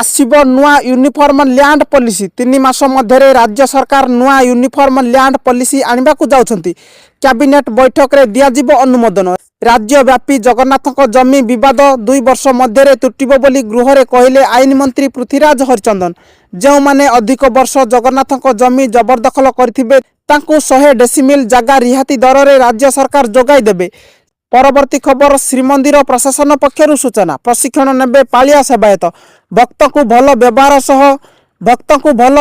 आसिबो नुआ uniform land policy 3 मास मध्य राज्य सरकार नुआ यूनिफॉर्म लैंड पॉलिसी आनिबा को जाउछंती। कैबिनेट बैठक रे दियाजिबो अनुमोदन। राज्यव्यापी जगन्नाथ जमी विवाद 2 वर्ष मध्य तुटिबो बोली गृह रे कहिले आईन मंत्री पृथ्वीराज हरिचंदन। जो माने अधिक वर्ष जगन्नाथ जमी जबरदखल करथिबे तांकु 100 डेसिमिल जगह रिहाती दर रे राज्य सरकार जोगाई देबे। परवर्ती खबर श्रीमंदिर प्रशासन पक्षरु सूचना। प्रशिक्षण नेबे पालिया सेवायत। भक्त को भल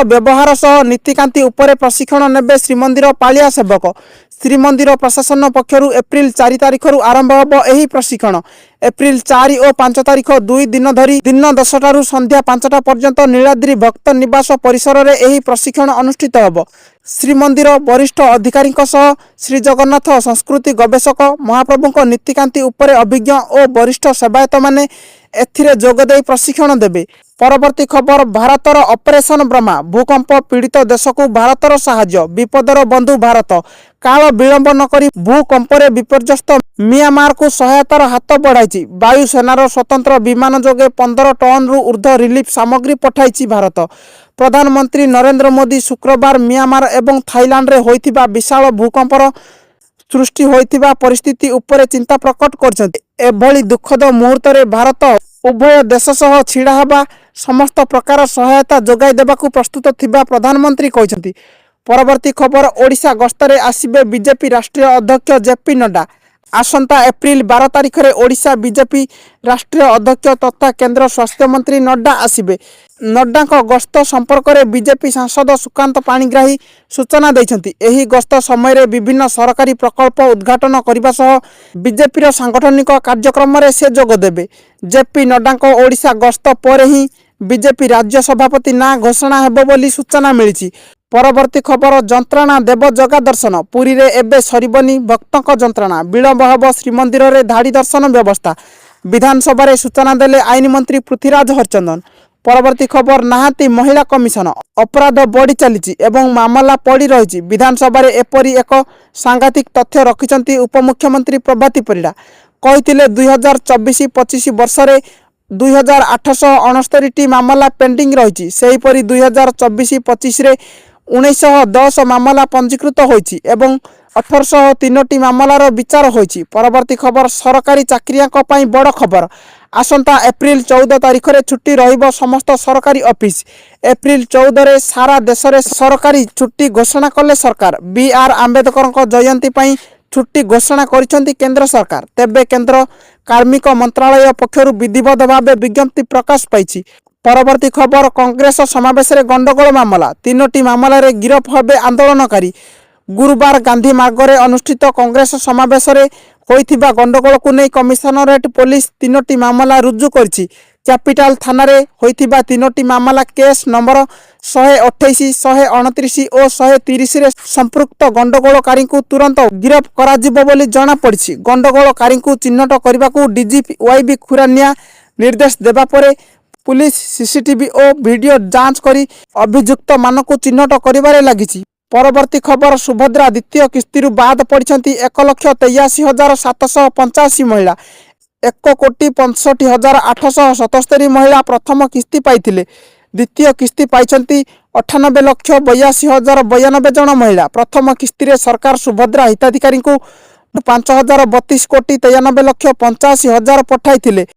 व्यवहार सह नीतिकांति उपरे प्रशिक्षण नेबे श्रीमंदिर पालिया सेवक। श्रीमंदिर प्रशासन पक्षरु एप्रिल 4 तारिख रु आरंभ होबो एही प्रशिक्षण। एप्रिल 4 और 5 तारिख 2 दिन धरी दिन 10 टारू संध्या 5टा पर्यंत नीलाद्री भक्त निवास परिसर रे एही प्रशिक्षण अनुष्ठित होबो। श्रीमंदिर वरिष्ठ अधिकारी सह श्री जगन्नाथ संस्कृति गवेषक महाप्रभु नीतिकांति उपरे अभिज्ञ और वरिष्ठ सेवायत माने एथिरे जोगदे प्रशिक्षण देबे। परवर्ती खबर भारतर ऑपरेशन ब्रह्मा। भूकंप पीड़ित देश को भारतर साहाय्य। विपदर बंधु भारत काल विलंब न करी भूकंपरे विपर्यस्त म्यांमार को सहायतार हाथ बढ़ाई। वायुसेनार स्वतंत्र विमान जोगे 15 टन रु ऊर्ध्व रिलीफ सामग्री पठाई भारत। प्रधानमंत्री नरेंद्र मोदी शुक्रवार म्यांमार एवं थाईलैंड रे होइथिबा विशाल भूकंपर सृष्टि होइथिबा परिस्थिति उपरे चिंता प्रकट करछन्ति। एभली दुखद मुहूर्त रे भारत उभय देश सह छिड़ा हेबा समस्त प्रकार सहायता जोगाई देबाकू प्रस्तुत थिबा प्रधानमंत्री कहछन्ति। परवर्ती खबर ओडिशा गस्तरे आसिबे बीजेपी राष्ट्रीय अध्यक्ष जेपी नड्डा। आसंता एप्रिल 12 तारिख रे ओडिशा बीजेपी राष्ट्रीय अध्यक्ष तथा केंद्र स्वास्थ्य मंत्री नड्डा आसिबे। नड्डा गस्त संपर्क में बीजेपी सांसद सुकांत पाणिग्राही सूचना देइछन्ति। एही गस्त समय रे विभिन्न सरकारी प्रकल्प उद्घाटन करने सह बीजेपी सांगठनिक कार्यक्रम रे से जोग देबे। जेपी नड्डा ओडिशा गस्त पर ही बीजेपी राज्य सभापति ना घोषणा हेबो बोली सूचना मिली। परवर्ती खबर जंत्रणा देव जगा दर्शन। पुरी रे एबे सरिबनी भक्तक जंत्रणा। विलंब हेबो श्रीमंदिर रे धाड़ी दर्शन व्यवस्था। विधानसभा रे सूचना देले आईन मंत्री पृथ्वीराज हरिचंदन। परवर्ती खबर नाहाती महिला कमिशन। अपराध बढ़ी चली एवं मामला पड़ी रही। विधानसभा रे एपरी एक सांघातिक तथ्य रखिछन्ति उपमुख्यमंत्री प्रभाती परिडा। कहिथिले 2024-25 वर्ष रे 2869 मामला पेंडिंग रही। सेहीपरि 2024-25 रे 1910 मामला पंजीकृत होईछि एवं 1803 मामलार विचार होईछि। परवर्ती खबर सरकारी चाकरियां पई बड़ खबर। आसंता एप्रिल 14 तारिख रे छुट्टी रहिबो समस्त सरकारी ऑफिस। एप्रिल 14 रे सारा देश रे सरकारी छुट्टी घोषणा कले सरकार। बी.आर. आंबेडकर जयंती पई छुट्टी घोषणा करिसेंती केंद्र सरकार। तेबे केंद्र कार्मिक मंत्रालय पक्षरु विधिवत भाव विज्ञप्ति प्रकाश पाइछि। परवर्ती खबर कांग्रेस समावेश रे गंडगोल मामला। 3टी मामला रे गिरफ हेबे आंदोलनकारी। गुरुवार गांधी मार्ग रे अनुष्ठित कांग्रेस समावेश रे होइथिबा गंडगोल को नै कमिशनरेट पुलिस 3टी मामला रुजु करछि। कैपिटल थाना रे होइथिबा 3टी मामला केस नंबर 128, 129 और 130 रे संपृक्त गंडगोलकारी को तुरंत गिरफ कराजिबो बोली जणा पड़छि। गंडगोलकारी को चिन्हट करबा को डीजीपी वाईबी खुरानिया निर्देश देबा परे पुलिस सीसीटीवी और वीडियो जांच करी अभियुक्त मानक चिन्हट करिबारे लागिछि। परवर्ती खबर सुभद्रा द्वितीय किस्ती बाद पड़ती 1,83,785 महिला। 1,65,877 महिला प्रथम किस्ती पाइथिले। द्वितीय किस्ती पाइछन्ति 98,82,092 जन महिला। प्रथम किस्ती रे सरकार सुभद्रा हिताधिकारी को 5,032,93,85,000 पठाइथिले।